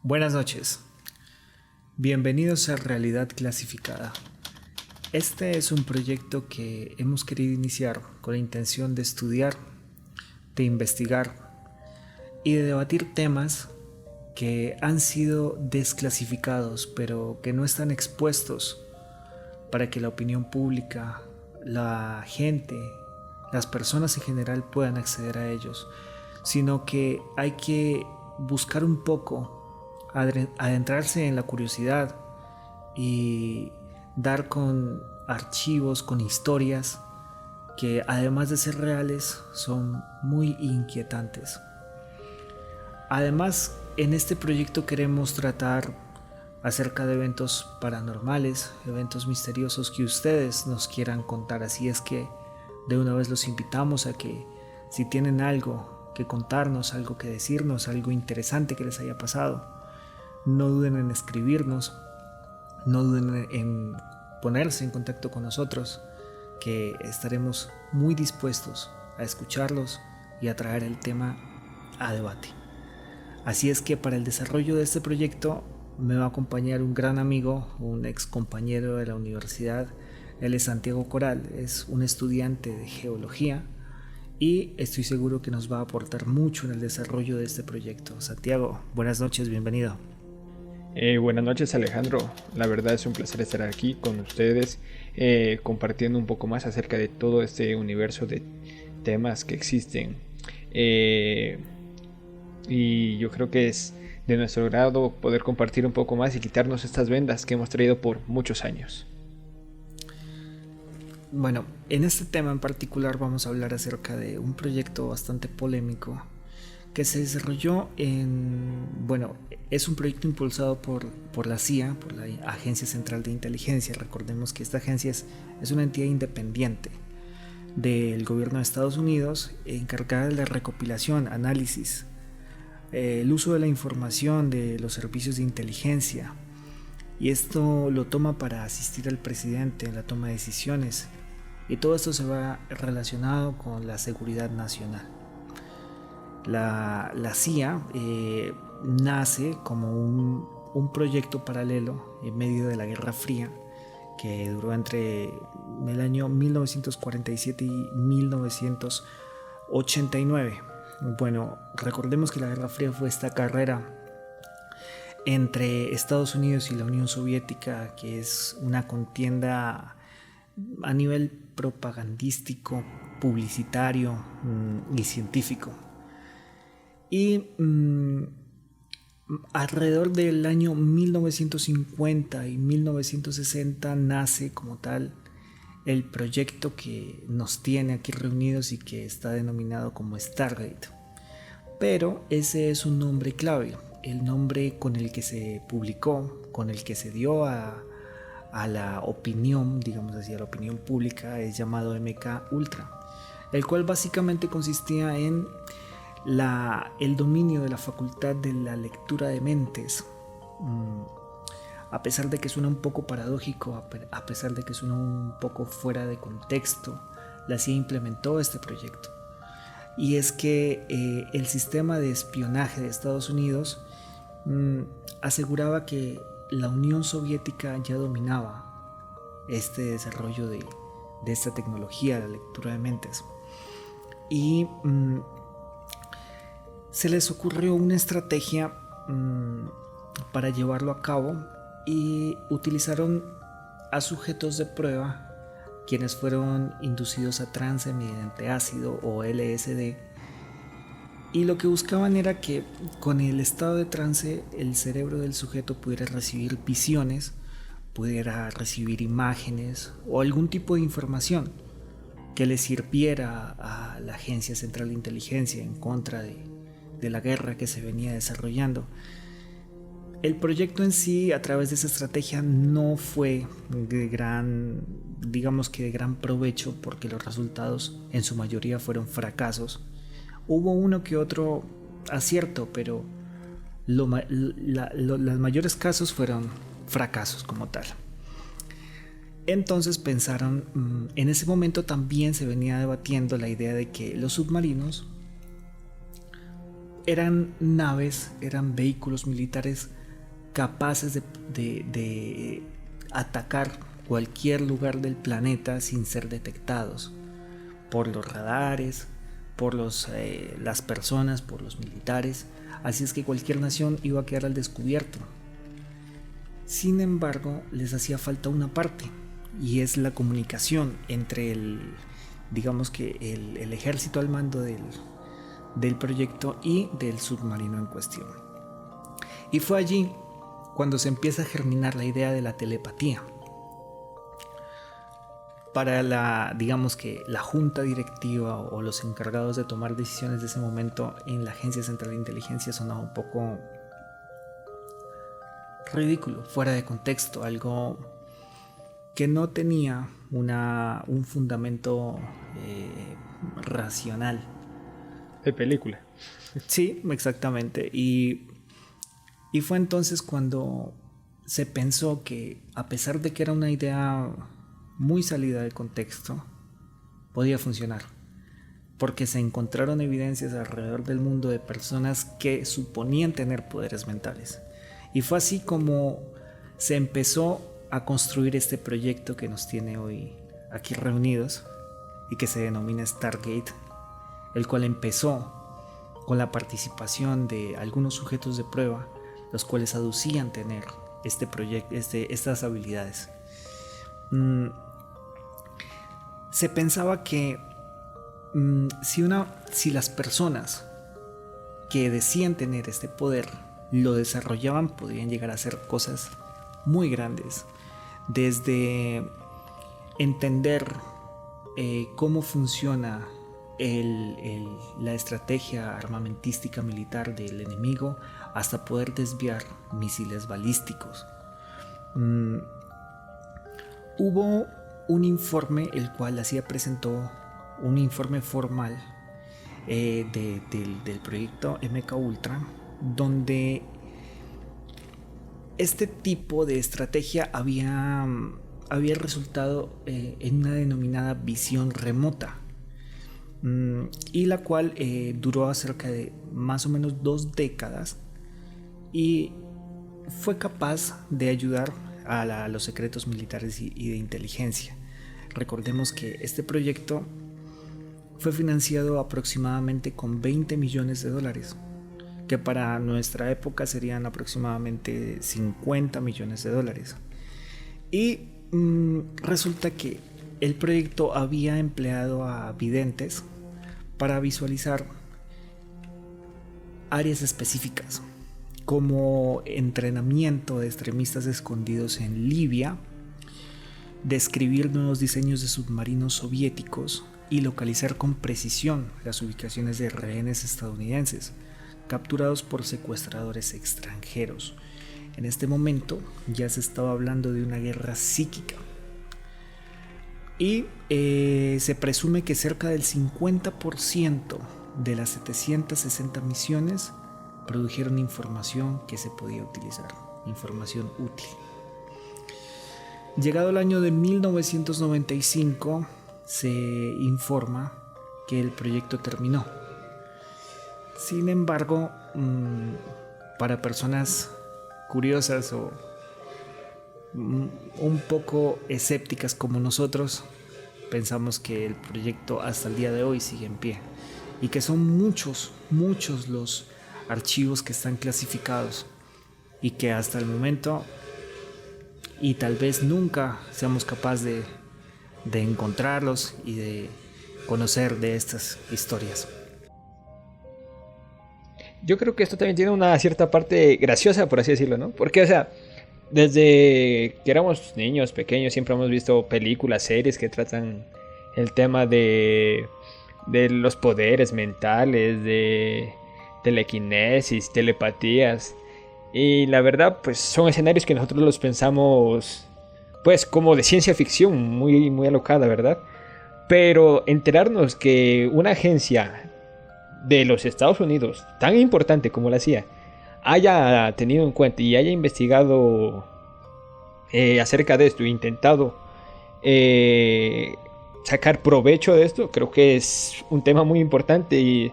Buenas noches, bienvenidos a Realidad Clasificada. Este es un proyecto que hemos querido iniciar con la intención de estudiar, de investigar y de debatir temas que han sido desclasificados pero que no están expuestos para que la opinión pública, la gente, las personas en general puedan acceder a ellos, sino que hay que buscar un poco, adentrarse en la curiosidad y dar con archivos, con historias que además de ser reales son muy inquietantes. Además, en este proyecto queremos tratar acerca de eventos paranormales, eventos misteriosos que ustedes nos quieran contar, así es que de una vez los invitamos a que si tienen algo que contarnos, algo que decirnos, algo interesante que les haya pasado, no duden en escribirnos, no duden en ponerse en contacto con nosotros, que estaremos muy dispuestos a escucharlos y a traer el tema a debate. Así es que para el desarrollo de este proyecto me va a acompañar un gran amigo, un ex compañero de la universidad. Él es Santiago Coral, es un estudiante de geología y estoy seguro que nos va a aportar mucho en el desarrollo de este proyecto. Santiago, buenas noches, bienvenido. Buenas noches, Alejandro. La verdad es un placer estar aquí con ustedes, compartiendo un poco más acerca de todo este universo de temas que existen. Y yo creo que es de nuestro grado poder compartir un poco más y quitarnos estas vendas que hemos traído por muchos años. Bueno, en este tema en particular vamos a hablar acerca de un proyecto bastante polémico que se desarrolló es un proyecto impulsado por la CIA, por la Agencia Central de Inteligencia. Recordemos que esta agencia es una entidad independiente del gobierno de Estados Unidos, encargada de la recopilación, análisis, el uso de la información de los servicios de inteligencia, y esto lo toma para asistir al presidente en la toma de decisiones, y todo esto se va relacionado con la seguridad nacional. La CIA nace como un proyecto paralelo en medio de la Guerra Fría que duró entre el año 1947 y 1989. Bueno, recordemos que la Guerra Fría fue esta carrera entre Estados Unidos y la Unión Soviética, que es una contienda a nivel propagandístico, publicitario y científico. Y alrededor del año 1950 y 1960 nace como tal el proyecto que nos tiene aquí reunidos y que está denominado como Stargate. Pero ese es un nombre clave, el nombre con el que se publicó, con el que se dio a la opinión, digamos así, a la opinión pública, es llamado MK Ultra, el cual básicamente consistía en el dominio de la facultad de la lectura de mentes. A pesar de que suena un poco paradójico, a pesar de que suena un poco fuera de contexto, la CIA implementó este proyecto. Y es que el sistema de espionaje de Estados Unidos aseguraba que la Unión Soviética ya dominaba este desarrollo de esta tecnología, la lectura de mentes. Y se les ocurrió una estrategia para llevarlo a cabo y utilizaron a sujetos de prueba, quienes fueron inducidos a trance mediante ácido o LSD, y lo que buscaban era que con el estado de trance el cerebro del sujeto pudiera recibir visiones, pudiera recibir imágenes o algún tipo de información que le sirviera a la Agencia Central de Inteligencia en contra de la guerra que se venía desarrollando. El proyecto en sí, a través de esa estrategia, no fue de gran provecho, porque los resultados en su mayoría fueron fracasos. Hubo uno que otro acierto, pero los mayores casos fueron fracasos como tal. Entonces pensaron, en ese momento también se venía debatiendo la idea de que los submarinos eran naves, eran vehículos militares capaces de atacar cualquier lugar del planeta sin ser detectados por los radares, por las personas, por los militares. Así es que cualquier nación iba a quedar al descubierto. Sin embargo, les hacía falta una parte, y es la comunicación entre el ejército al mando del proyecto y del submarino en cuestión. Y fue allí cuando se empieza a germinar la idea de la telepatía. Para la junta directiva o los encargados de tomar decisiones de ese momento en la Agencia Central de Inteligencia sonaba un poco ridículo, fuera de contexto, algo que no tenía un fundamento racional. De película. Sí, exactamente. Y fue entonces cuando se pensó que, a pesar de que era una idea muy salida del contexto, podía funcionar, porque se encontraron evidencias alrededor del mundo de personas que suponían tener poderes mentales. Y fue así como se empezó a construir este proyecto que nos tiene hoy aquí reunidos y que se denomina Stargate, el cual empezó con la participación de algunos sujetos de prueba, los cuales aducían tener estas habilidades. Se pensaba que si las personas que decían tener este poder lo desarrollaban, podrían llegar a hacer cosas muy grandes, desde entender cómo funciona la estrategia armamentística militar del enemigo, hasta poder desviar misiles balísticos. Hubo un informe, el cual la CIA presentó un informe formal del proyecto MK Ultra, donde este tipo de estrategia había resultado en una denominada visión remota, y la cual duró cerca de más o menos 2 décadas y fue capaz de ayudar a los secretos militares y de inteligencia. Recordemos que este proyecto fue financiado aproximadamente con $20 millones, que para nuestra época serían aproximadamente $50 millones. Y resulta que el proyecto había empleado a videntes para visualizar áreas específicas, como entrenamiento de extremistas escondidos en Libia, describir nuevos diseños de submarinos soviéticos y localizar con precisión las ubicaciones de rehenes estadounidenses capturados por secuestradores extranjeros. En este momento ya se estaba hablando de una guerra psíquica, y se presume que cerca del 50% de las 760 misiones produjeron información que se podía utilizar, información útil. Llegado el año de 1995, se informa que el proyecto terminó. Sin embargo, para personas curiosas o un poco escépticas como nosotros, pensamos que el proyecto hasta el día de hoy sigue en pie, y que son muchos los archivos que están clasificados, y que hasta el momento, y tal vez nunca, seamos capaces de encontrarlos y de conocer de estas historias. Yo creo que esto también tiene una cierta parte graciosa, por así decirlo, ¿no? Porque, o sea, desde que éramos niños pequeños siempre hemos visto películas, series que tratan el tema de los poderes mentales, de telequinesis, telepatías. Y la verdad, pues son escenarios que nosotros los pensamos, pues, como de ciencia ficción, muy, muy alocada, ¿verdad? Pero enterarnos que una agencia de los Estados Unidos, tan importante como la CIA, haya tenido en cuenta y haya investigado acerca de esto e intentado sacar provecho de esto, creo que es un tema muy importante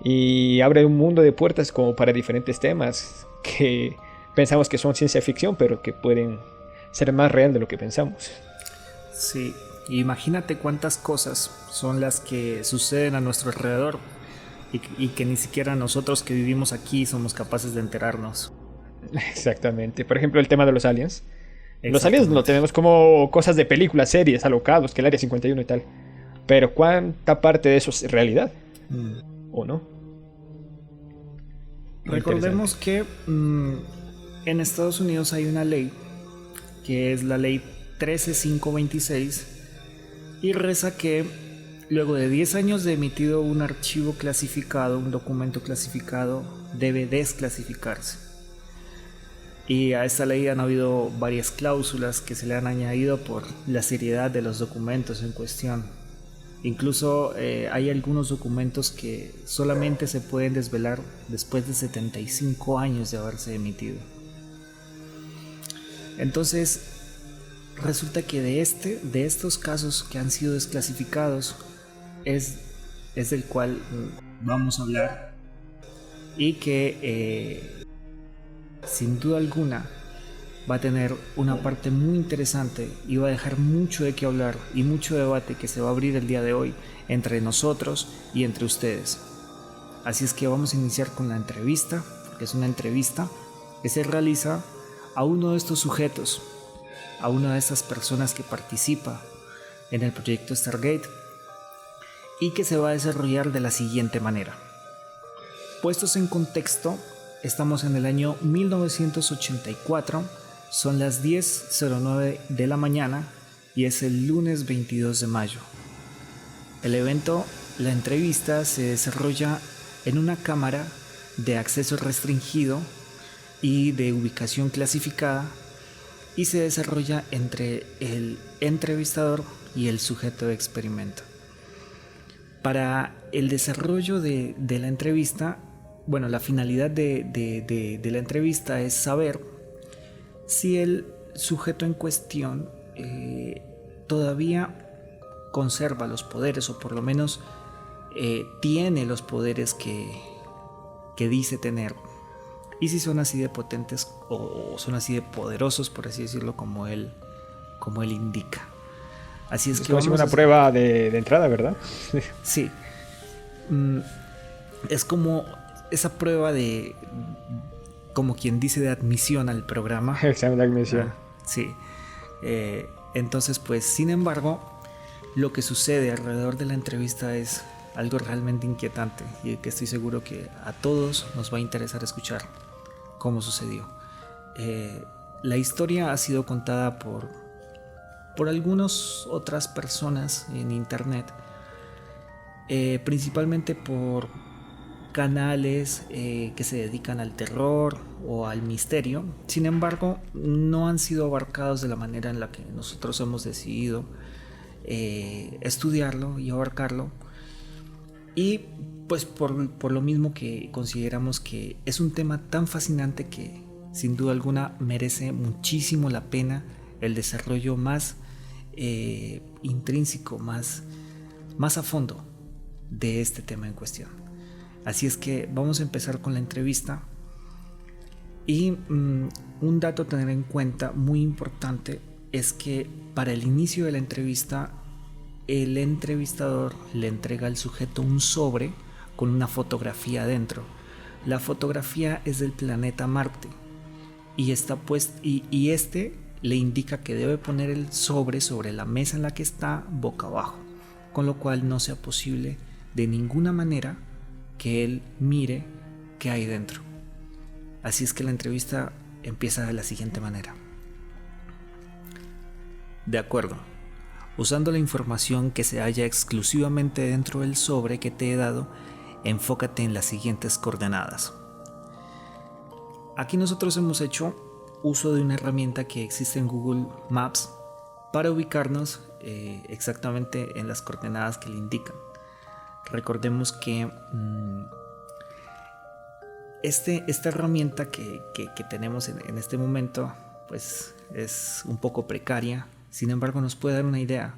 y abre un mundo de puertas como para diferentes temas que pensamos que son ciencia ficción, pero que pueden ser más real de lo que pensamos. Sí, imagínate cuántas cosas son las que suceden a nuestro alrededor y que ni siquiera nosotros que vivimos aquí somos capaces de enterarnos. Exactamente. Por ejemplo, el tema de los aliens. Los aliens lo Exactamente. tenemos como cosas de películas, series, alocados, que el Área 51 y tal. Pero ¿cuánta parte de eso es realidad? Mm. ¿O no? Muy interesante. Recordemos que en Estados Unidos hay una ley que es la ley 13526 y reza que luego de 10 años de emitido un archivo clasificado, un documento clasificado, debe desclasificarse. Y a esta ley han habido varias cláusulas que se le han añadido por la seriedad de los documentos en cuestión. Incluso hay algunos documentos que solamente se pueden desvelar después de 75 años de haberse emitido. Entonces, resulta que de estos casos que han sido desclasificados, es, es del cual vamos a hablar y que sin duda alguna va a tener una parte muy interesante y va a dejar mucho de qué hablar y mucho debate que se va a abrir el día de hoy entre nosotros y entre ustedes. Así es que vamos a iniciar con la entrevista, porque es una entrevista que se realiza a uno de estos sujetos, a una de estas personas que participa en el proyecto Stargate y que se va a desarrollar de la siguiente manera. Puestos en contexto, estamos en el año 1984, son las 10:09 de la mañana y es el lunes 22 de mayo. El evento, la entrevista, se desarrolla en una cámara de acceso restringido y de ubicación clasificada y se desarrolla entre el entrevistador y el sujeto de experimento. Para el desarrollo de la entrevista, bueno, la finalidad de la entrevista es saber si el sujeto en cuestión todavía conserva los poderes o por lo menos tiene los poderes que dice tener y si son así de potentes o son así de poderosos, por así decirlo, como él indica. Así es Es que como si vamos una prueba de entrada, ¿verdad? sí, mm, es como esa prueba de, como quien dice, de admisión al programa. Examen de admisión. Sí. Entonces, pues, sin embargo, lo que sucede alrededor de la entrevista es algo realmente inquietante y que estoy seguro que a todos nos va a interesar escuchar cómo sucedió. La historia ha sido contada por algunas otras personas en internet, principalmente por canales que se dedican al terror o al misterio. Sin embargo, no han sido abarcados de la manera en la que nosotros hemos decidido estudiarlo y abarcarlo. Y pues por lo mismo que consideramos que es un tema tan fascinante que sin duda alguna merece muchísimo la pena el desarrollo más intrínseco, más a fondo de este tema en cuestión. Así es que vamos a empezar con la entrevista y un dato a tener en cuenta muy importante es que para el inicio de la entrevista el entrevistador le entrega al sujeto un sobre con una fotografía adentro. La fotografía es del planeta Marte y este le indica que debe poner el sobre la mesa en la que está boca abajo, con lo cual no sea posible de ninguna manera que él mire qué hay dentro. Así es que la entrevista empieza de la siguiente manera. De acuerdo. Usando la información que se halla exclusivamente dentro del sobre que te he dado, enfócate en las siguientes coordenadas. Aquí nosotros hemos hecho uso de una herramienta que existe en Google Maps para ubicarnos exactamente en las coordenadas que le indican. Recordemos que esta herramienta que tenemos en este momento pues es un poco precaria, sin embargo nos puede dar una idea,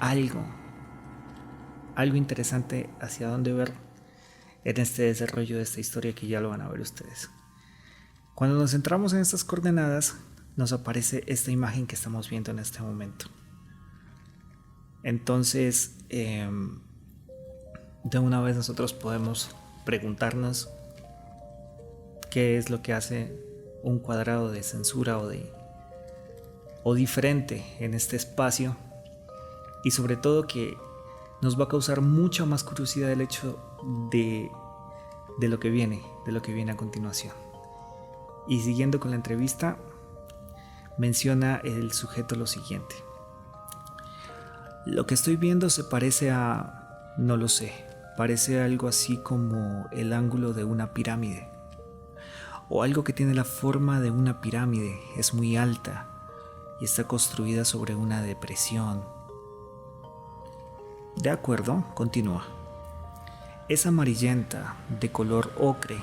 algo interesante hacia dónde ver en este desarrollo de esta historia que ya lo van a ver ustedes. Cuando nos centramos en estas coordenadas, nos aparece esta imagen que estamos viendo en este momento. Entonces, de una vez nosotros podemos preguntarnos qué es lo que hace un cuadrado de censura o diferente en este espacio, y sobre todo que nos va a causar mucha más curiosidad el hecho de lo que viene a continuación. Y siguiendo con la entrevista, menciona el sujeto lo siguiente: lo que estoy viendo se parece a, no lo sé, parece algo así como el ángulo de una pirámide, o algo que tiene la forma de una pirámide, es muy alta y está construida sobre una depresión. De acuerdo, continúa. Es amarillenta, de color ocre.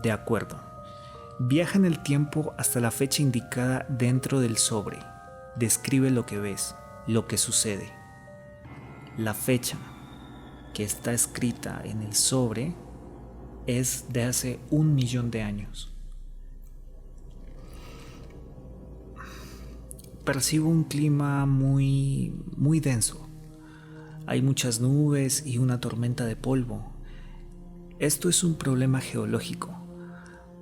De acuerdo. Viaja en el tiempo hasta la fecha indicada dentro del sobre. Describe lo que ves, lo que sucede. La fecha que está escrita en el sobre es de hace 1.000.000 de años. Percibo un clima muy denso. Hay muchas nubes y una tormenta de polvo. Esto es un problema geológico.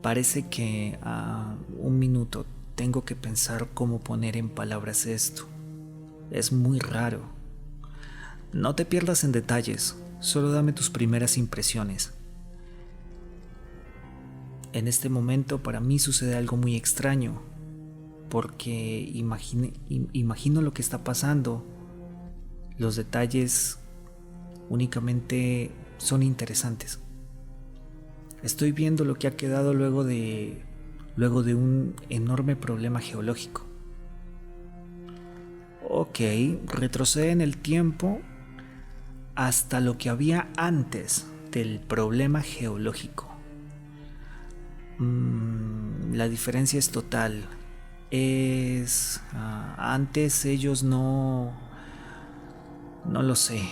Parece que a un minuto tengo que pensar cómo poner en palabras esto. Es muy raro. No te pierdas en detalles, solo dame tus primeras impresiones. En este momento para mí sucede algo muy extraño, porque imagino lo que está pasando. Los detalles únicamente son interesantes. Estoy viendo lo que ha quedado luego de un enorme problema geológico. Ok, retrocede en el tiempo hasta lo que había antes del problema geológico. La diferencia es total. Antes ellos no lo sé.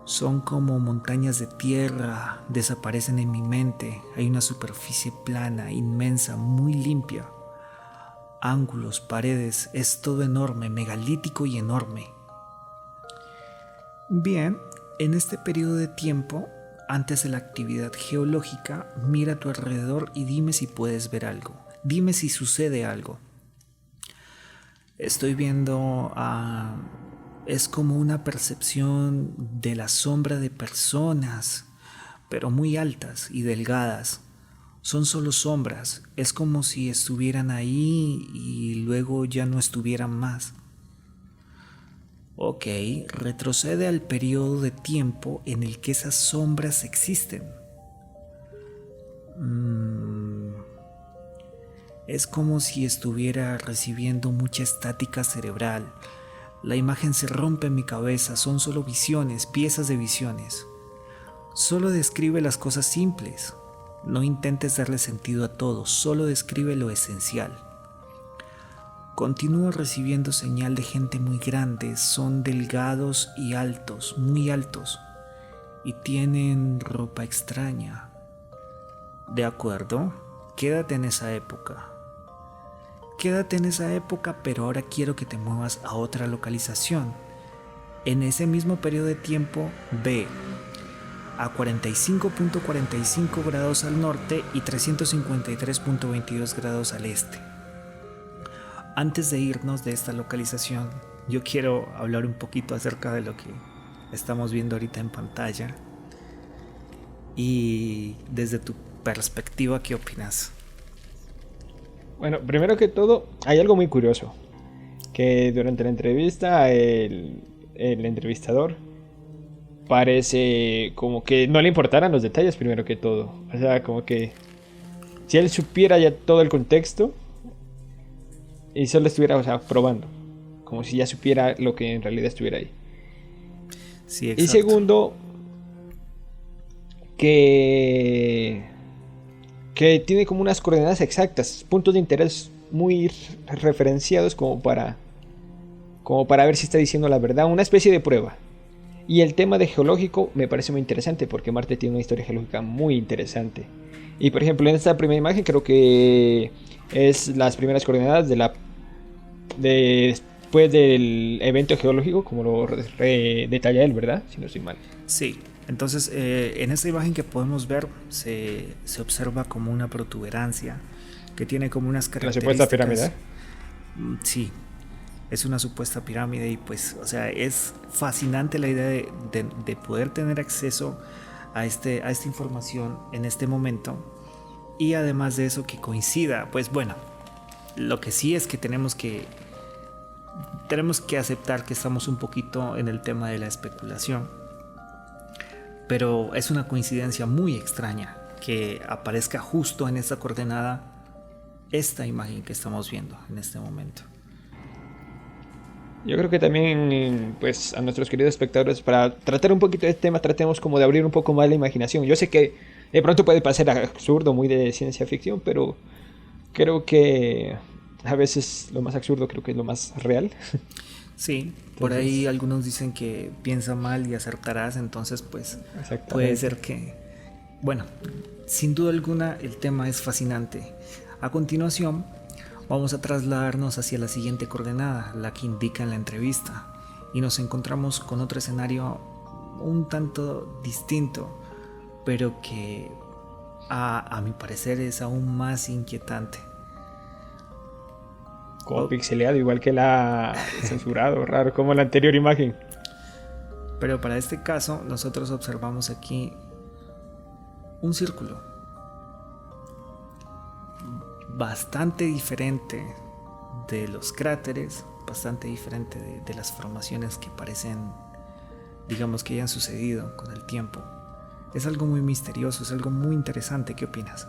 Son como montañas de tierra, desaparecen en mi mente. Hay una superficie plana, inmensa, muy limpia. Ángulos, paredes, es todo enorme, megalítico y enorme. Bien, en este periodo de tiempo, antes de la actividad geológica, mira a tu alrededor y dime si puedes ver algo. Dime si sucede algo. Estoy viendo es como una percepción de la sombra de personas, pero muy altas y delgadas. Son solo sombras, es como si estuvieran ahí y luego ya no estuvieran más. Ok, retrocede al periodo de tiempo en el que esas sombras existen. Es como si estuviera recibiendo mucha estática cerebral. La imagen se rompe en mi cabeza, son solo visiones, piezas de visiones. Solo describe las cosas simples. No intentes darle sentido a todo, solo describe lo esencial. Continúo recibiendo señal de gente muy grande, son delgados y altos, muy altos, y tienen ropa extraña. De acuerdo, quédate en esa época. Quédate en esa época, pero ahora quiero que te muevas a otra localización. En ese mismo periodo de tiempo, ve a 45.45 grados al norte y 353.22 grados al este. Antes de irnos de esta localización, yo quiero hablar un poquito acerca de lo que estamos viendo ahorita en pantalla. Y desde tu perspectiva, ¿qué opinas? Bueno, primero que todo, hay algo muy curioso. Que durante la entrevista, el entrevistador parece como que no le importaran los detalles primero que todo. O sea, como que si él supiera ya todo el contexto y solo estuviera, o sea, probando. Como si ya supiera lo que en realidad estuviera ahí. Sí, exacto. Y segundo, que tiene como unas coordenadas exactas, puntos de interés muy referenciados como para ver si está diciendo la verdad, una especie de prueba. Y el tema de geológico me parece muy interesante porque Marte tiene una historia geológica muy interesante. Y por ejemplo, en esta primera imagen creo que es las primeras coordenadas después del evento geológico, como lo detalla él, ¿verdad? Si no estoy mal. Sí, entonces en esta imagen que podemos ver se observa como una protuberancia que tiene como unas La características. supuesta pirámide. Sí, es una supuesta pirámide y pues, o sea, es fascinante la idea de poder tener acceso a esta información en este momento y además de eso que coincida, pues bueno, lo que sí es que tenemos que aceptar que estamos un poquito en el tema de la especulación, pero es una coincidencia muy extraña que aparezca justo en esta coordenada esta imagen que estamos viendo en este momento. Yo creo que también, pues, a nuestros queridos espectadores, para tratar un poquito de este tema, tratemos como de abrir un poco más la imaginación. Yo sé que de pronto puede parecer absurdo, muy de ciencia ficción, pero creo que a veces lo más absurdo creo que es lo más real. Sí, por ahí algunos dicen que piensa mal y acertarás, entonces pues puede ser que, bueno, sin duda alguna el tema es fascinante. A continuación vamos a trasladarnos hacia la siguiente coordenada, la que indica en la entrevista, y nos encontramos con otro escenario un tanto distinto, pero que a mi parecer es aún más inquietante. Como pixeleado, igual que la censurado, raro, como la anterior imagen. Pero para este caso, nosotros observamos aquí un círculo bastante diferente de los cráteres, bastante diferente de las formaciones que parecen, digamos, que hayan sucedido con el tiempo. Es algo muy misterioso, es algo muy interesante. ¿Qué opinas?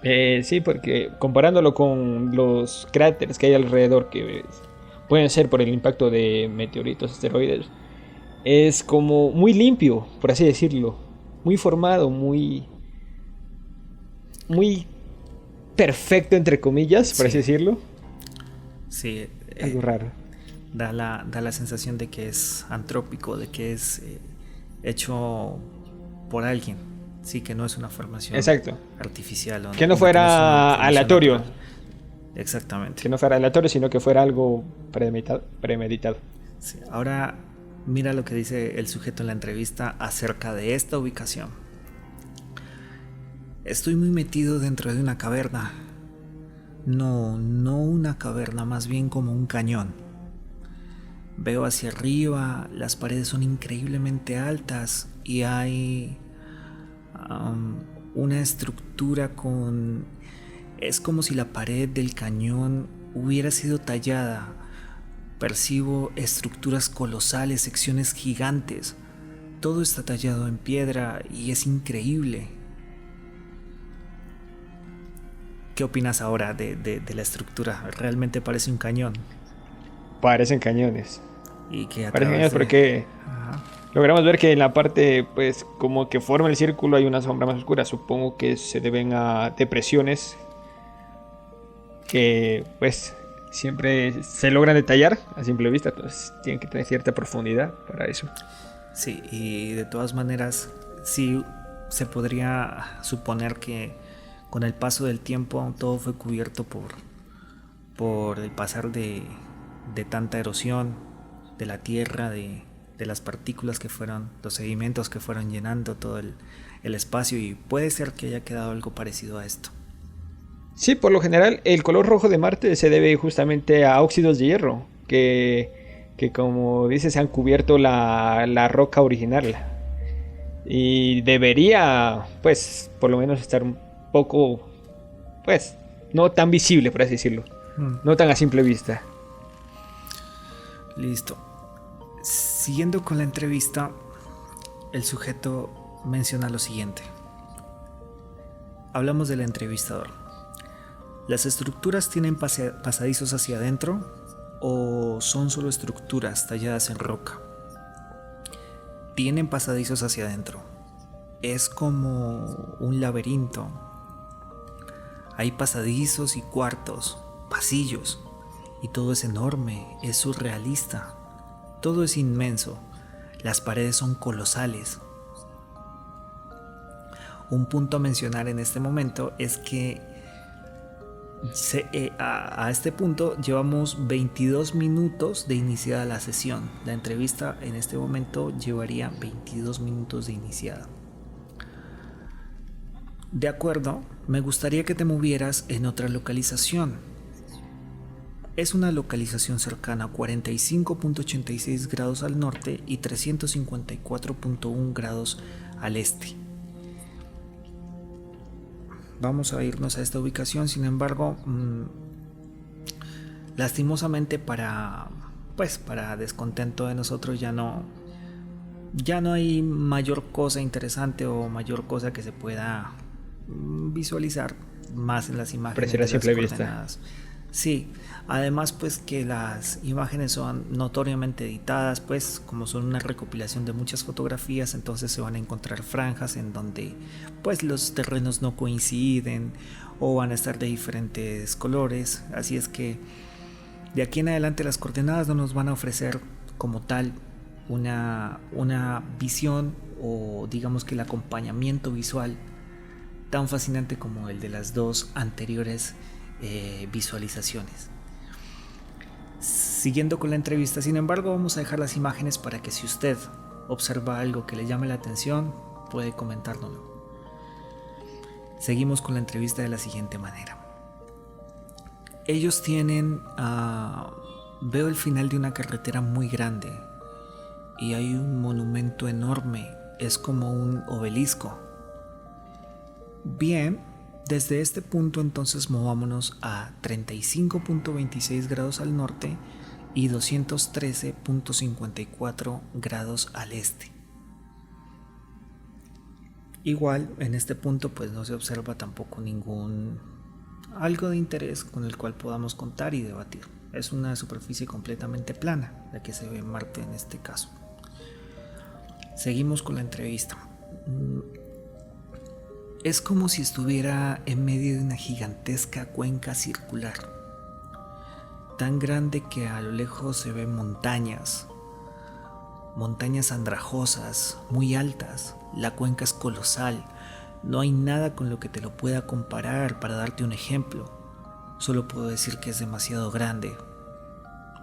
Sí, porque comparándolo con los cráteres que hay alrededor, que pueden ser por el impacto de meteoritos, asteroides, es como muy limpio, por así decirlo, muy formado, muy perfecto, entre comillas, por así decirlo. Sí, algo raro. Da la sensación de que es antrópico, de que es hecho por alguien. Sí, que no es una formación artificial. Que no fuera aleatorio. Natural. Exactamente. Que no fuera aleatorio, sino que fuera algo premeditado. Sí. Ahora mira lo que dice el sujeto en la entrevista acerca de esta ubicación. Estoy muy metido dentro de una caverna. No una caverna, más bien como un cañón. Veo hacia arriba, las paredes son increíblemente altas y hay una estructura con... Es como si la pared del cañón hubiera sido tallada. Percibo estructuras colosales, secciones gigantes. Todo está tallado en piedra y es increíble. ¿Qué opinas ahora de la estructura? ¿Realmente parece un cañón? Parecen cañones. Y que parecen cañones porque logramos ver que en la parte, pues, como que forma el círculo hay una sombra más oscura. Supongo que se deben a depresiones que, pues, siempre se logran detallar a simple vista. Entonces tienen que tener cierta profundidad para eso. Sí, y de todas maneras, sí se podría suponer que con el paso del tiempo todo fue cubierto por el pasar de tanta erosión de la tierra, de las partículas que fueron, los sedimentos que fueron llenando todo el espacio, y puede ser que haya quedado algo parecido a esto. Sí, por lo general el color rojo de Marte se debe justamente a óxidos de hierro que como dices han cubierto la roca original, y debería, pues, por lo menos estar un poco, pues, no tan visible, por así decirlo, no tan a simple vista. Listo. Siguiendo con la entrevista, el sujeto menciona lo siguiente. Hablamos del entrevistador. ¿Las estructuras tienen pasadizos hacia adentro o son solo estructuras talladas en roca? Tienen pasadizos hacia adentro. Es como un laberinto. Hay pasadizos y cuartos, pasillos, y todo es enorme, es surrealista. Todo es inmenso. Las paredes son colosales. Un punto a mencionar en este momento es que a este punto llevamos 22 minutos de iniciada la sesión. La entrevista en este momento llevaría 22 minutos de iniciada. De acuerdo, me gustaría que te movieras en otra localización. Es una localización cercana a 45.86 grados al norte y 354.1 grados al este. Vamos a irnos a esta ubicación, sin embargo, lastimosamente para descontento de nosotros ya no hay mayor cosa interesante o mayor cosa que se pueda visualizar más en las imágenes. Pareciera a simple vista. Sí, además pues que las imágenes son notoriamente editadas, pues como son una recopilación de muchas fotografías, entonces se van a encontrar franjas en donde pues los terrenos no coinciden o van a estar de diferentes colores, así es que de aquí en adelante las coordenadas no nos van a ofrecer como tal una visión o digamos que el acompañamiento visual tan fascinante como el de las dos anteriores visualizaciones. Siguiendo con la entrevista, sin embargo, vamos a dejar las imágenes para que si usted observa algo que le llame la atención, puede comentárnoslo. Seguimos con la entrevista de la siguiente manera. Ellos tienen, veo el final de una carretera muy grande y hay un monumento enorme, es como un obelisco. Bien, desde este punto entonces movámonos a 35.26 grados al norte y 213.54 grados al este. Igual en este punto pues no se observa tampoco algo de interés con el cual podamos contar y debatir. Es una superficie completamente plana la que se ve en Marte en este caso. Seguimos con la entrevista. Es como si estuviera en medio de una gigantesca cuenca circular, tan grande que a lo lejos se ven montañas andrajosas, muy altas. La cuenca es colosal, no hay nada con lo que te lo pueda comparar para darte un ejemplo. Solo puedo decir que es demasiado grande.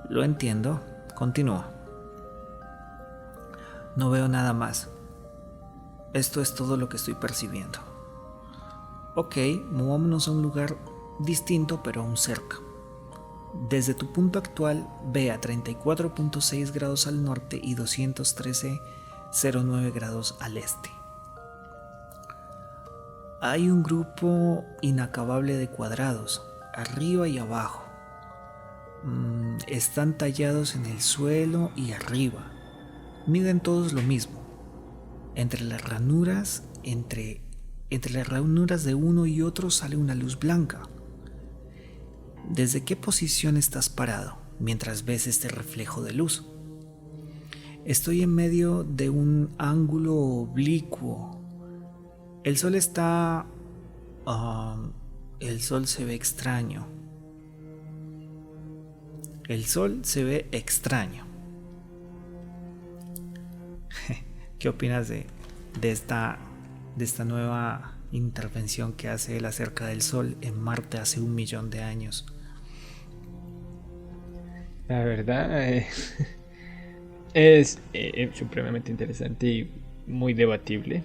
Lo entiendo, continúa. No veo nada más. Esto es todo lo que estoy percibiendo. Ok, movámonos a un lugar distinto pero aún cerca. Desde tu punto actual, ve a 34.6 grados al norte y 213.09 grados al este. Hay un grupo inacabable de cuadrados, arriba y abajo. Están tallados en el suelo y arriba. Miden todos lo mismo. Entre las ranuras de uno y otro sale una luz blanca. ¿Desde qué posición estás parado mientras ves este reflejo de luz? Estoy en medio de un ángulo oblicuo. El sol se ve extraño. El sol se ve extraño. ¿Qué opinas de esta nueva intervención que hace él acerca del Sol en Marte hace 1 millón de años? La verdad es supremamente interesante y muy debatible,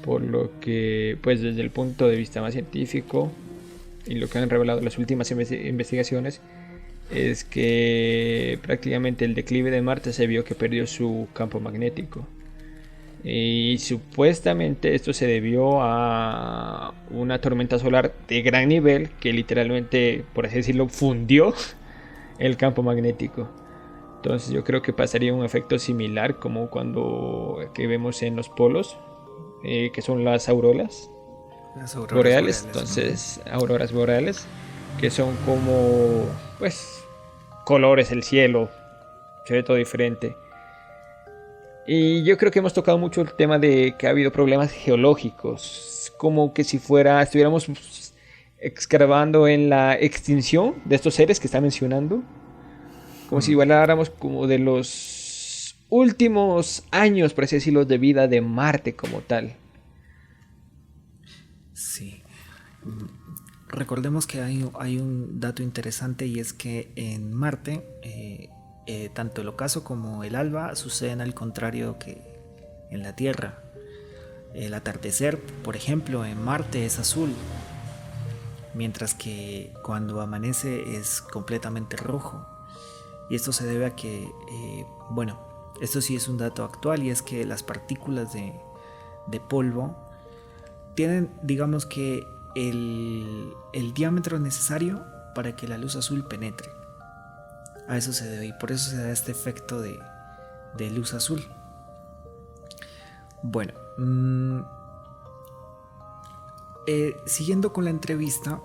por lo que pues desde el punto de vista más científico y lo que han revelado las últimas investigaciones es que prácticamente el declive de Marte se vio que perdió su campo magnético. Y supuestamente esto se debió a una tormenta solar de gran nivel que literalmente, por así decirlo, fundió el campo magnético. Entonces yo creo que pasaría un efecto similar como cuando que vemos en los polos, que son las auroras boreales. Entonces, auroras boreales, que son como pues colores, el cielo se ve todo diferente. Y yo creo que hemos tocado mucho el tema de que ha habido problemas geológicos, como que si estuviéramos excavando en la extinción de estos seres que está mencionando, como si igual habláramos como de los últimos años, por así decirlo, de vida de Marte como tal. Sí. Recordemos que hay un dato interesante, y es que en Marte tanto el ocaso como el alba suceden al contrario que en la Tierra. El atardecer, por ejemplo, en Marte es azul, mientras que cuando amanece es completamente rojo. Y esto se debe a que, bueno, esto sí es un dato actual, y es que las partículas de polvo tienen, digamos que, el diámetro necesario para que la luz azul penetre. A eso se debe, y por eso se da este efecto de luz azul. Bueno, siguiendo con la entrevista,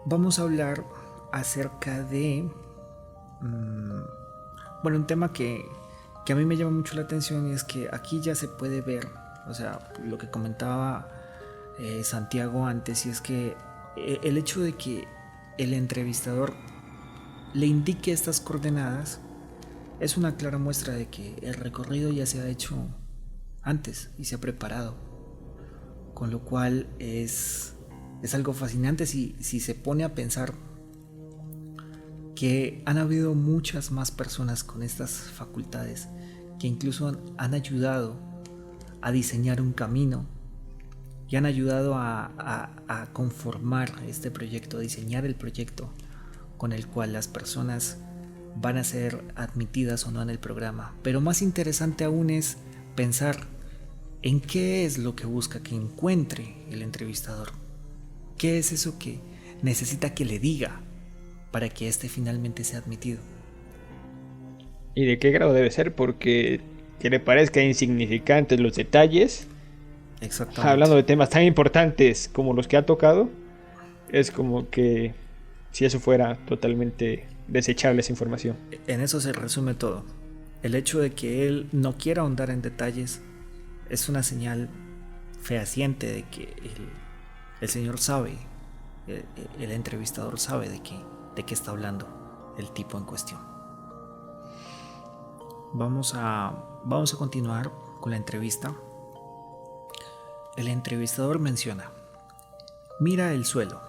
vamos a hablar acerca de bueno, un tema que a mí me llama mucho la atención, y es que aquí ya se puede ver, o sea, lo que comentaba Santiago antes, y es que el hecho de que el entrevistador le indique estas coordenadas es una clara muestra de que el recorrido ya se ha hecho antes y se ha preparado, con lo cual es algo fascinante si se pone a pensar que han habido muchas más personas con estas facultades que incluso han ayudado a diseñar un camino y han ayudado a conformar este proyecto, a diseñar el proyecto con el cual las personas van a ser admitidas o no en el programa. Pero más interesante aún es pensar en qué es lo que busca que encuentre el entrevistador. ¿Qué es eso que necesita que le diga para que éste finalmente sea admitido? ¿Y de qué grado debe ser? Porque que le parezca insignificantes los detalles, hablando de temas tan importantes como los que ha tocado, es como que si eso fuera totalmente desechable esa información. En eso se resume todo. El hecho de que él no quiera ahondar en detalles es una señal fehaciente de que el señor sabe, el entrevistador sabe de qué está hablando el tipo en cuestión. Vamos a continuar con la entrevista. El entrevistador menciona: mira el suelo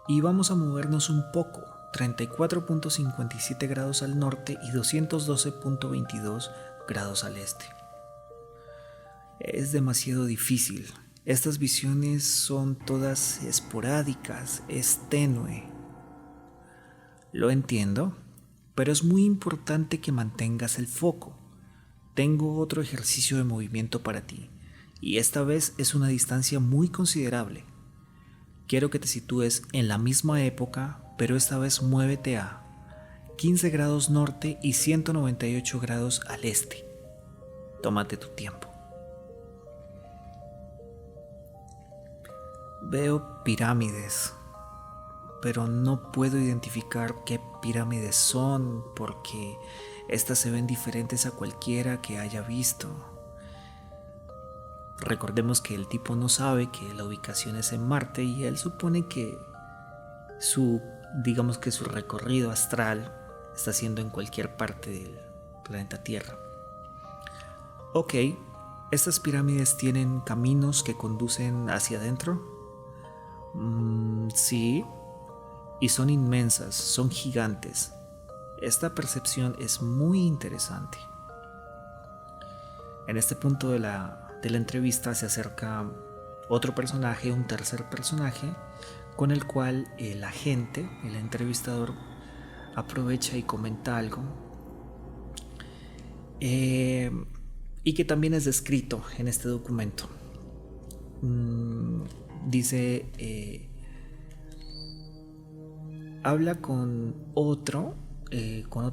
y vamos a movernos un poco, 34.57 grados al norte y 212.22 grados al este. Es demasiado difícil. Estas visiones son todas esporádicas, es tenue. Lo entiendo, pero es muy importante que mantengas el foco. Tengo otro ejercicio de movimiento para ti, y esta vez es una distancia muy considerable. Quiero que te sitúes en la misma época, pero esta vez muévete a 15 grados norte y 198 grados al este. Tómate tu tiempo. Veo pirámides, pero no puedo identificar qué pirámides son porque estas se ven diferentes a cualquiera que haya visto. Recordemos que el tipo no sabe que la ubicación es en Marte, y él supone que su recorrido astral está siendo en cualquier parte del planeta Tierra. Ok, ¿estas pirámides tienen caminos que conducen hacia adentro? Sí, y son inmensas, son gigantes. Esta percepción es muy interesante. En este punto de la entrevista se acerca otro personaje, un tercer personaje, con el cual el agente, el entrevistador, aprovecha y comenta algo, y que también es descrito en este documento. Dice, habla con otro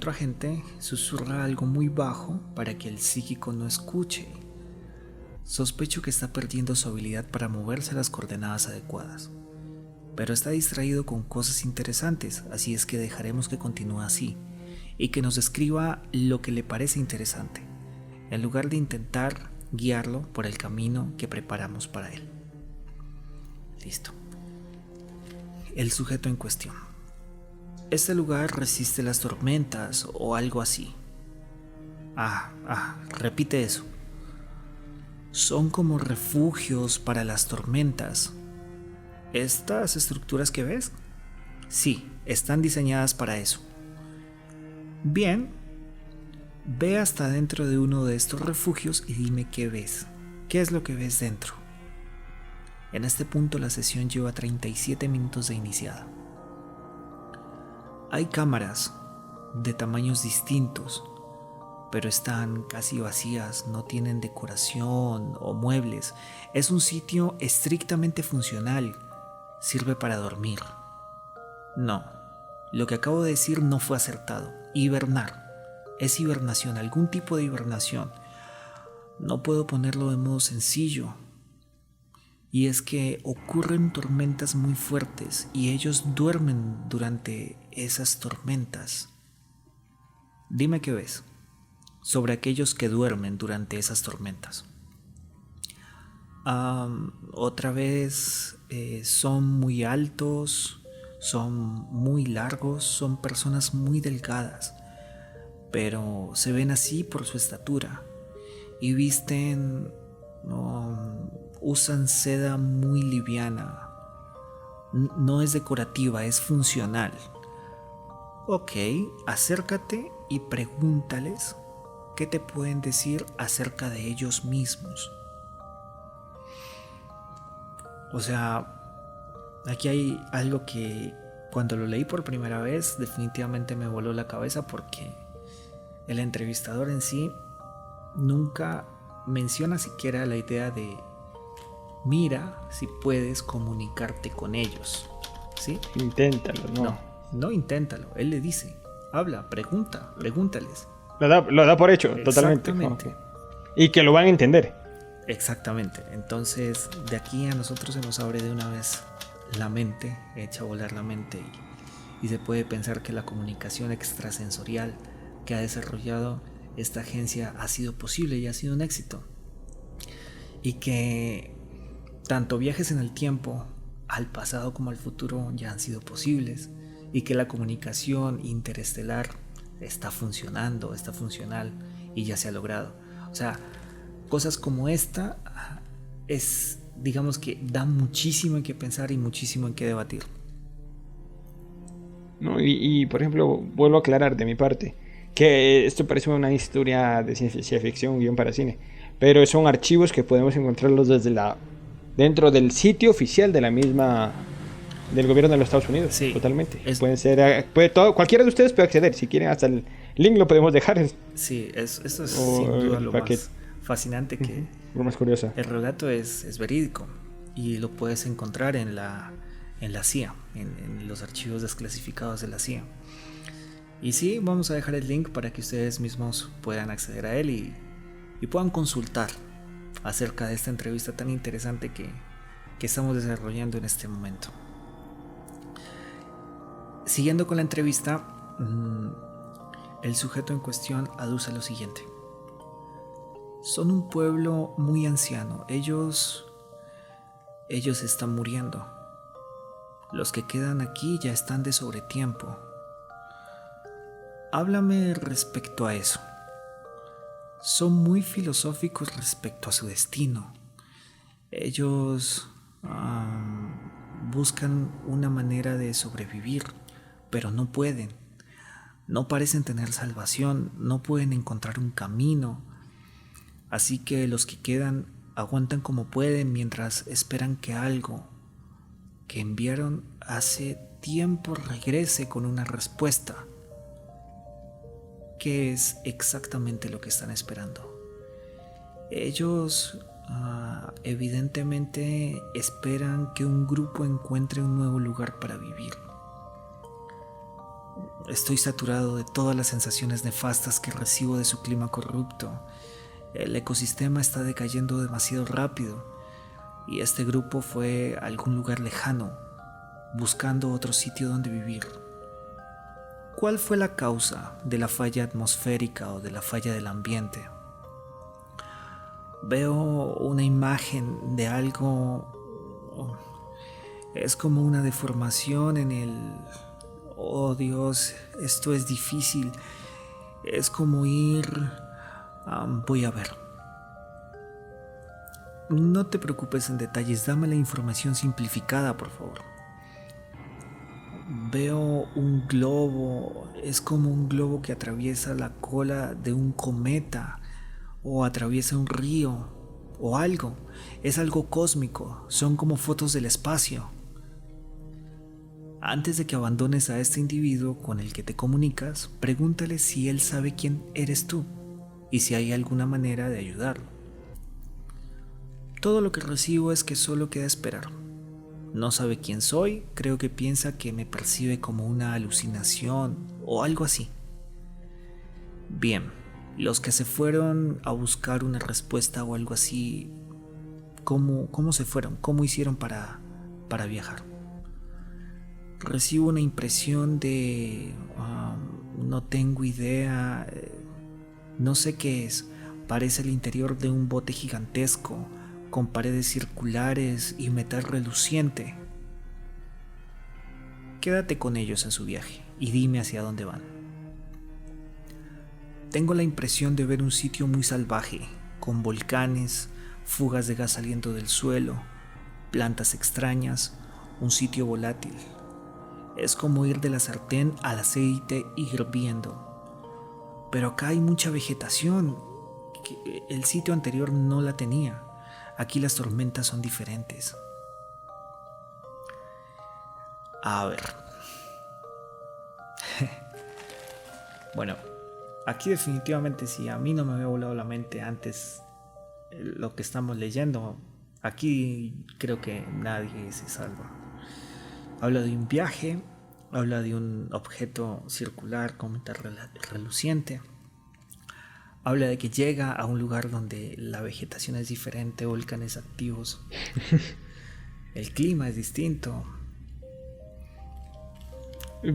agente, susurra algo muy bajo para que el psíquico no escuche. Sospecho que está perdiendo su habilidad para moverse a las coordenadas adecuadas, pero está distraído con cosas interesantes, así es que dejaremos que continúe así y que nos describa lo que le parece interesante, en lugar de intentar guiarlo por el camino que preparamos para él. Listo. El sujeto en cuestión: Este lugar resiste las tormentas o algo así. Repite eso. Son como refugios para las tormentas. ¿Estas estructuras que ves? Sí, están diseñadas para eso. Bien, ve hasta dentro de uno de estos refugios y dime qué ves. ¿Qué es lo que ves dentro? En este punto la sesión lleva 37 minutos de iniciada. Hay cámaras de tamaños distintos, pero están casi vacías, no tienen decoración o muebles. Es un sitio estrictamente funcional. Sirve para dormir. No, lo que acabo de decir no fue acertado. Hibernar. Es hibernación, algún tipo de hibernación. No puedo ponerlo de modo sencillo. Y es que ocurren tormentas muy fuertes y ellos duermen durante esas tormentas. Dime qué ves sobre aquellos que duermen durante esas tormentas. Otra vez, son muy altos, son muy largos, son personas muy delgadas, pero se ven así por su estatura y visten, usan seda muy liviana. No es decorativa, es funcional. Ok, acércate y pregúntales qué te pueden decir acerca de ellos mismos. O sea, aquí hay algo que cuando lo leí por primera vez definitivamente me voló la cabeza, porque el entrevistador en sí nunca menciona siquiera la idea de mira si puedes comunicarte con ellos, ¿sí? Inténtalo, ¿no? No, inténtalo. Él le dice, habla, pregúntales. Lo da por hecho, totalmente. Exactamente. Y que lo van a entender. Exactamente. Entonces, de aquí a nosotros se nos abre de una vez la mente, echa a volar la mente, y se puede pensar que la comunicación extrasensorial que ha desarrollado esta agencia ha sido posible y ha sido un éxito. Y que tanto viajes en el tiempo, al pasado como al futuro, ya han sido posibles. Y que la comunicación interestelar está funcionando, está funcional y ya se ha logrado. O sea, cosas como esta es, digamos que da muchísimo en qué pensar y muchísimo en qué debatir. No, y por ejemplo, vuelvo a aclarar de mi parte que esto parece una historia de ciencia ficción, un guión para cine, pero son archivos que podemos encontrarlos dentro del sitio oficial de la misma del gobierno de los Estados Unidos. Sí, totalmente. Pueden ser, cualquiera de ustedes puede acceder. Si quieren, hasta el link lo podemos dejar. Sí, eso es sin duda lo más fascinante, que lo más curioso. El relato es verídico y lo puedes encontrar en la CIA, en los archivos desclasificados de la CIA. Y sí, vamos a dejar el link para que ustedes mismos puedan acceder a él y puedan consultar acerca de esta entrevista tan interesante que estamos desarrollando en este momento. Siguiendo con la entrevista, el sujeto en cuestión aduce lo siguiente. Son un pueblo muy anciano. Ellos están muriendo. Los que quedan aquí ya están de sobretiempo. Háblame respecto a eso. Son muy filosóficos respecto a su destino. Ellos buscan una manera de sobrevivir, pero no pueden. No parecen tener salvación, no pueden encontrar un camino. Así que los que quedan aguantan como pueden mientras esperan que algo que enviaron hace tiempo regrese con una respuesta. ¿Qué es exactamente lo que están esperando? Ellos evidentemente esperan que un grupo encuentre un nuevo lugar para vivir. Estoy saturado de todas las sensaciones nefastas que recibo de su clima corrupto. El ecosistema está decayendo demasiado rápido y este grupo fue a algún lugar lejano, buscando otro sitio donde vivir. ¿Cuál fue la causa de la falla atmosférica o de la falla del ambiente? Veo una imagen de algo. Es como una deformación en el Oh Dios, esto es difícil. Es como ir... voy a ver. No te preocupes en detalles, dame la información simplificada, por favor. Veo un globo, es como un globo que atraviesa la cola de un cometa o atraviesa un río o algo. Es algo cósmico, son como fotos del espacio. Antes de que abandones a este individuo con el que te comunicas, pregúntale si él sabe quién eres tú y si hay alguna manera de ayudarlo. Todo lo que recibo es que solo queda esperar. No sabe quién soy, creo que piensa que me percibe como una alucinación o algo así. Bien, los que se fueron a buscar una respuesta o algo así, ¿cómo se fueron? ¿Cómo hicieron para viajar? Recibo una impresión de... no tengo idea, no sé qué es. Parece el interior de un bote gigantesco, con paredes circulares y metal reluciente. Quédate con ellos a su viaje y dime hacia dónde van. Tengo la impresión de ver un sitio muy salvaje, con volcanes, fugas de gas saliendo del suelo, plantas extrañas, un sitio volátil. Es como ir de la sartén al aceite hirviendo. Pero acá hay mucha vegetación, que el sitio anterior no la tenía. Aquí las tormentas son diferentes. A ver. Bueno, aquí definitivamente si a mí no me había volado la mente antes lo que estamos leyendo, aquí creo que nadie se salva. Habla de un viaje, habla de un objeto circular con metal reluciente. Habla de que llega a un lugar donde la vegetación es diferente, volcanes activos. El clima es distinto.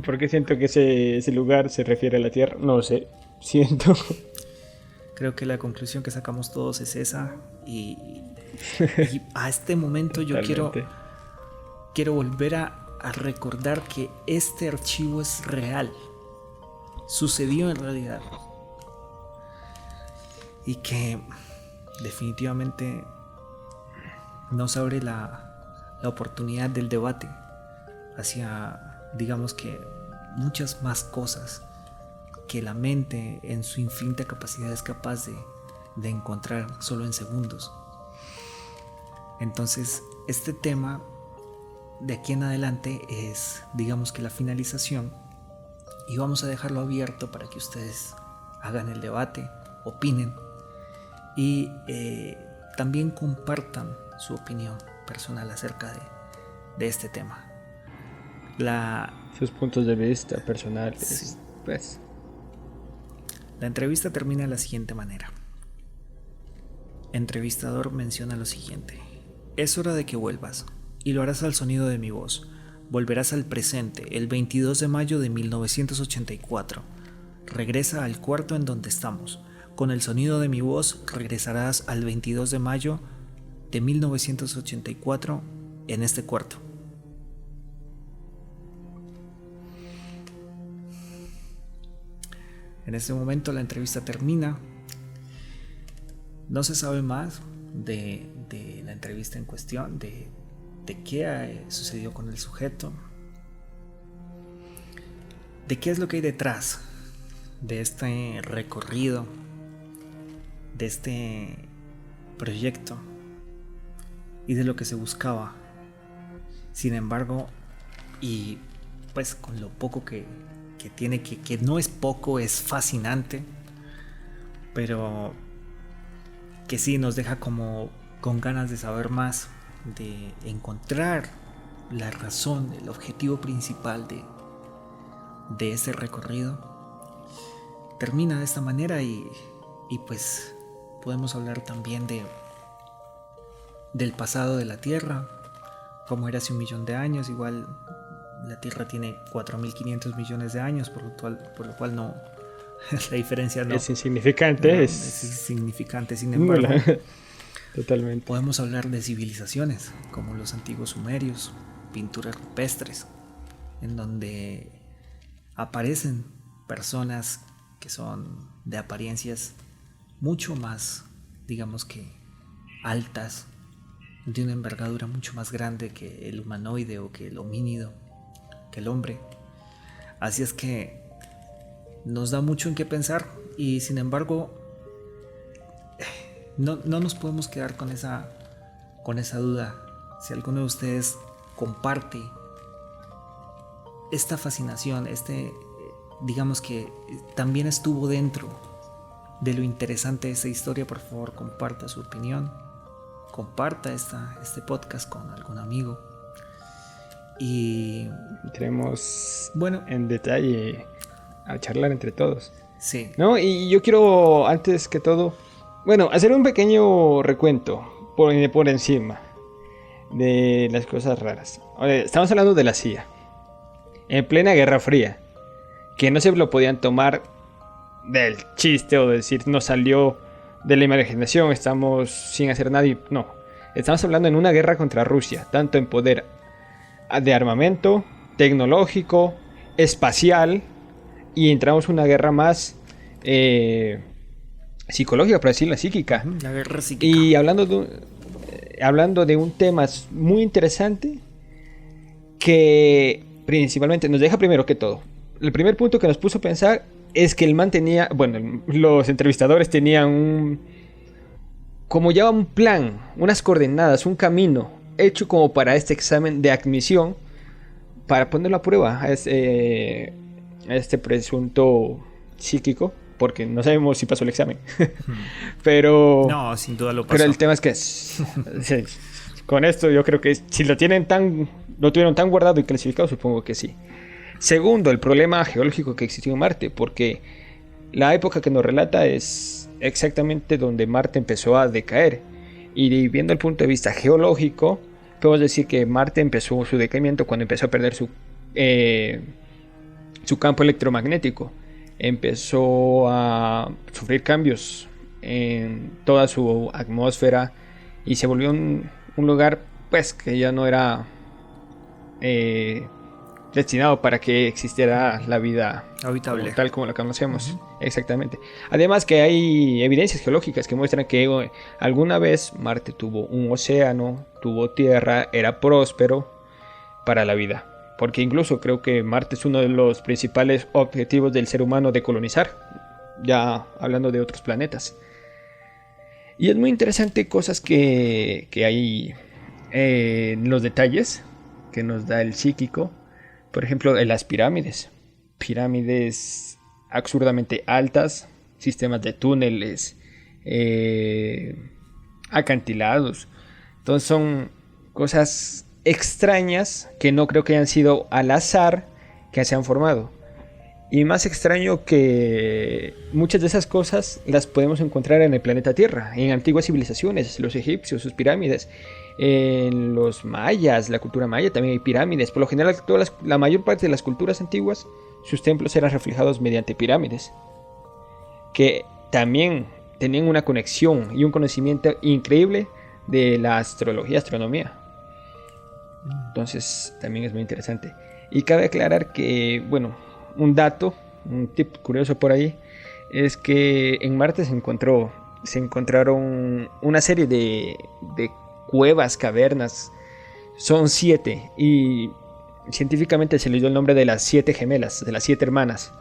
¿Por qué siento que ese lugar se refiere a la Tierra? No sé, siento. Creo que la conclusión que sacamos todos es esa. Y a este momento yo quiero volver a recordar que este archivo es real. Sucedió en realidad. Y que definitivamente nos abre la oportunidad del debate hacia, digamos que, muchas más cosas que la mente en su infinita capacidad es capaz de encontrar solo en segundos. Entonces, este tema de aquí en adelante es, digamos que, la finalización, y vamos a dejarlo abierto para que ustedes hagan el debate, opinen y también compartan su opinión personal acerca de este tema. Sus puntos de vista personales. Sí. Pues. La entrevista termina de la siguiente manera. Entrevistador menciona lo siguiente: es hora de que vuelvas, y lo harás al sonido de mi voz. Volverás al presente, el 22 de mayo de 1984. Regresa al cuarto en donde estamos. Con el sonido de mi voz regresarás al 22 de mayo de 1984 en este cuarto. En este momento la entrevista termina. No se sabe más de la entrevista en cuestión, de qué sucedió con el sujeto, de qué es lo que hay detrás de este recorrido, de este proyecto y de lo que se buscaba. Sin embargo, y pues con lo poco que tiene, que no es poco, es fascinante, pero que sí nos deja como con ganas de saber más, de encontrar la razón, el objetivo principal de ese recorrido. Termina de esta manera y pues podemos hablar también del pasado de la Tierra, como era hace 1.000.000 de años. Igual la Tierra tiene 4.500 millones de años, por lo cual no, la diferencia no es insignificante. Es insignificante. Sin embargo, totalmente. Podemos hablar de civilizaciones como los antiguos sumerios, pinturas rupestres, en donde aparecen personas que son de apariencias mucho más, digamos que altas, de una envergadura mucho más grande que el humanoide o que el homínido, que el hombre. Así es que nos da mucho en qué pensar y sin embargo no nos podemos quedar con esa duda. Si alguno de ustedes comparte esta fascinación, digamos que también estuvo dentro de lo interesante de esta historia, por favor comparta su opinión, comparta este podcast con algún amigo y entremos bueno en detalle a charlar entre todos. Sí. ¿No? Y yo quiero, antes que todo, bueno, hacer un pequeño recuento por encima de las cosas raras. Estamos hablando de la CIA, en plena Guerra Fría, que no se lo podían tomar del chiste o decir no salió de la imaginación, estamos sin hacer nada. No, estamos hablando en una guerra contra Rusia, tanto en poder de armamento, tecnológico, espacial, y entramos en una guerra más psicológica, por decirlo, psíquica. La guerra psíquica. Y hablando de un tema muy interesante que principalmente nos deja primero que todo. El primer punto que nos puso a pensar es que el man tenía, bueno, los entrevistadores tenían como ya un plan, unas coordenadas, un camino hecho como para este examen de admisión, para ponerlo a prueba a este presunto psíquico, porque no sabemos si pasó el examen. Pero no, sin duda lo pasó. Pero el tema es que sí, con esto yo creo que si lo tuvieron tan guardado y clasificado, supongo que sí. Segundo, el problema geológico que existió en Marte, porque la época que nos relata es exactamente donde Marte empezó a decaer. Y viendo el punto de vista geológico, podemos decir que Marte empezó su decaimiento cuando empezó a perder su campo electromagnético. Empezó a sufrir cambios en toda su atmósfera y se volvió un lugar pues que ya no era destinado para que existiera la vida habitable, tal como la conocemos. Exactamente. Además que hay evidencias geológicas que muestran que alguna vez Marte tuvo un océano, tuvo tierra, era próspero para la vida. Porque incluso creo que Marte es uno de los principales objetivos del ser humano de colonizar, ya hablando de otros planetas. Y es muy interesante cosas que hay en los detalles que nos da el psíquico. Por ejemplo, en las pirámides. Pirámides absurdamente altas, sistemas de túneles, acantilados. Entonces son cosas extrañas que no creo que hayan sido al azar que se han formado. Y más extraño que muchas de esas cosas las podemos encontrar en el planeta Tierra, en antiguas civilizaciones, los egipcios, sus pirámides, en los mayas, la cultura maya también hay pirámides. Por lo general, la mayor parte de las culturas antiguas, sus templos eran reflejados mediante pirámides, que también tenían una conexión y un conocimiento increíble de la astronomía. Entonces también es muy interesante. Y cabe aclarar que, bueno, un tip curioso por ahí, es que en Marte se encontraron una serie de cuevas, cavernas. Son 7 y científicamente se les dio el nombre de las 7 gemelas, de las 7 hermanas,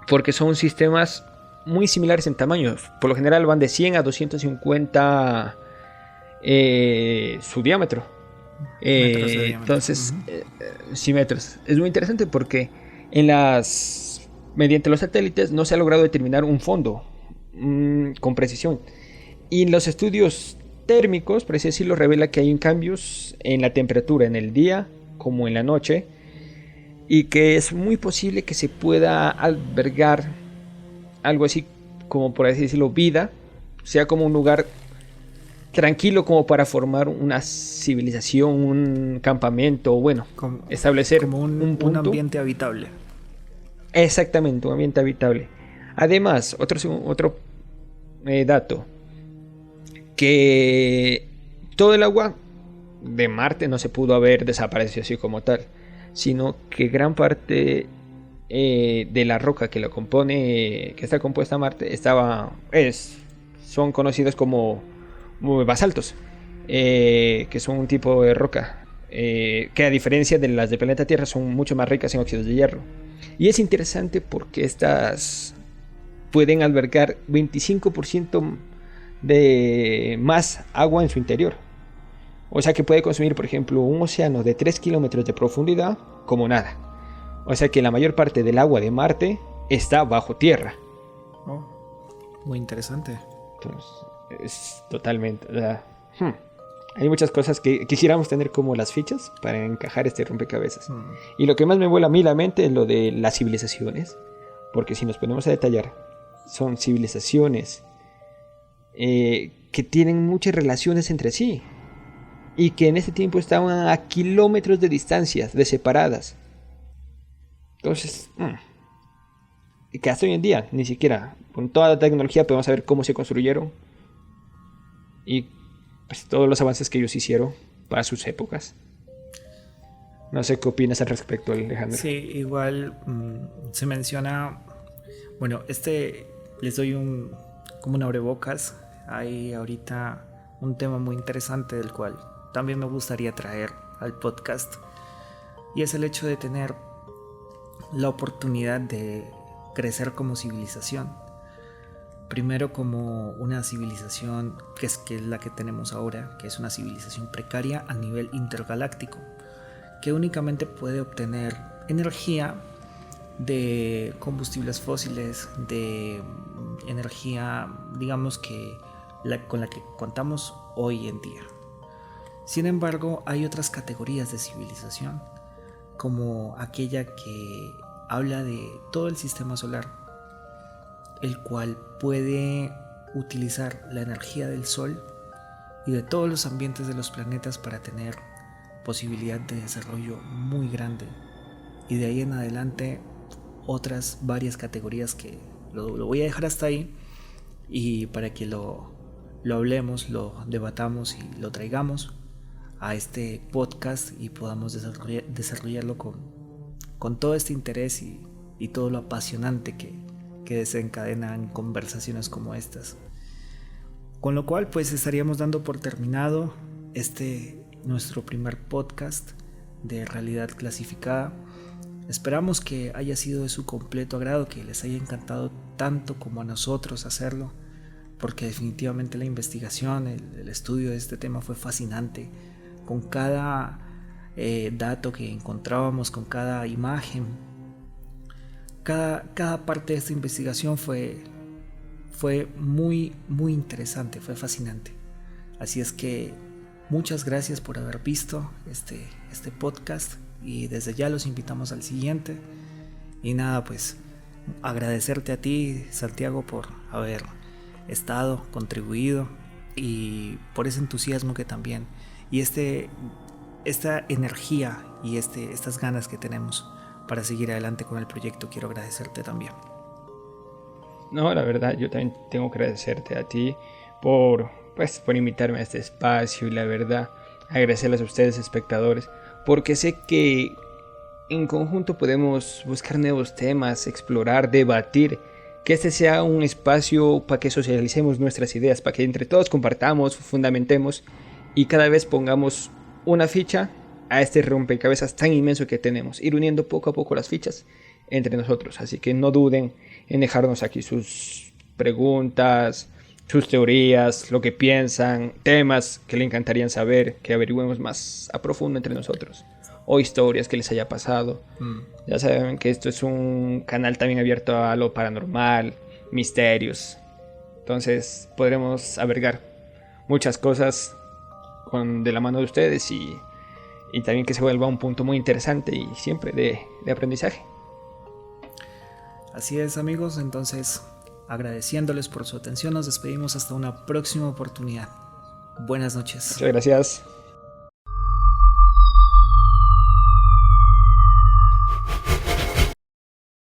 porque son sistemas muy similares en tamaño. Por lo general van de 100 a 250 su diámetro. Entonces, sí, metros. Es muy interesante porque mediante los satélites no se ha logrado determinar un fondo con precisión. Y los estudios térmicos, por así decirlo, revela que hay cambios en la temperatura en el día como en la noche, y que es muy posible que se pueda albergar algo así como, por así decirlo, vida, sea como un lugar tranquilo como para formar una civilización, un campamento, bueno, establecer como un punto, un ambiente habitable. Exactamente, un ambiente habitable. Además, otro dato, que todo el agua de Marte no se pudo haber desaparecido así como tal, sino que gran parte de la roca que lo compone, que está compuesta Marte, son conocidos como basaltos, que son un tipo de roca que, a diferencia de las del planeta Tierra, son mucho más ricas en óxidos de hierro. Y es interesante porque estas pueden albergar 25% de más agua en su interior. O sea que puede consumir, por ejemplo, un océano de 3 kilómetros de profundidad como nada. O sea que la mayor parte del agua de Marte está bajo tierra. Oh, muy interesante. Entonces, es totalmente... O sea, hay muchas cosas que quisiéramos tener como las fichas para encajar este rompecabezas. Y lo que más me vuela a mí la mente es lo de las civilizaciones. Porque si nos ponemos a detallar, son civilizaciones que tienen muchas relaciones entre sí. Y que en ese tiempo estaban a kilómetros de distancias, de separadas. Entonces, y que hasta hoy en día, ni siquiera con toda la tecnología podemos saber cómo se construyeron. Y pues todos los avances que ellos hicieron para sus épocas. No sé qué opinas al respecto, Alejandro. Sí, igual se menciona... Bueno, les doy como un abrebocas. Hay ahorita un tema muy interesante del cual también me gustaría traer al podcast, y es el hecho de tener la oportunidad de crecer como civilización. Primero como una civilización que es la que tenemos ahora, que es una civilización precaria a nivel intergaláctico, que únicamente puede obtener energía de combustibles fósiles, de energía, digamos que con la que contamos hoy en día. Sin embargo, hay otras categorías de civilización, como aquella que habla de todo el sistema solar, el cual puede utilizar la energía del Sol y de todos los ambientes de los planetas para tener posibilidad de desarrollo muy grande. Y de ahí en adelante otras varias categorías que lo voy a dejar hasta ahí, y para que lo hablemos, lo debatamos y lo traigamos a este podcast y podamos desarrollarlo con todo este interés y todo lo apasionante que desencadenan conversaciones como estas. Con lo cual pues estaríamos dando por terminado nuestro primer podcast de realidad clasificada. Esperamos que haya sido de su completo agrado, que les haya encantado tanto como a nosotros hacerlo, porque definitivamente la investigación, el estudio de este tema fue fascinante. Con cada dato que encontrábamos, con cada imagen, cada parte de esta investigación fue muy, muy interesante, fue fascinante. Así es que muchas gracias por haber visto este podcast, y desde ya los invitamos al siguiente. Y nada, pues agradecerte a ti, Santiago, por haber estado, contribuido, y por ese entusiasmo que también, y esta energía y estas ganas que tenemos para seguir adelante con el proyecto. Quiero agradecerte también. No, la verdad, yo también tengo que agradecerte a ti por invitarme a este espacio, y la verdad, agradecerles a ustedes, espectadores, porque sé que en conjunto podemos buscar nuevos temas, explorar, debatir, que este sea un espacio para que socialicemos nuestras ideas, para que entre todos compartamos, fundamentemos y cada vez pongamos una ficha a este rompecabezas tan inmenso que tenemos, ir uniendo poco a poco las fichas entre nosotros. Así que no duden en dejarnos aquí sus preguntas, sus teorías, lo que piensan, temas que le encantarían saber, que averigüemos más a profundo entre nosotros, o historias que les haya pasado. Ya saben que esto es un canal también abierto a lo paranormal, misterios. Entonces podremos albergar muchas cosas de la mano de ustedes, y también que se vuelva un punto muy interesante y siempre de aprendizaje. Así es, amigos, entonces agradeciéndoles por su atención, nos despedimos hasta una próxima oportunidad. Buenas noches. Muchas gracias.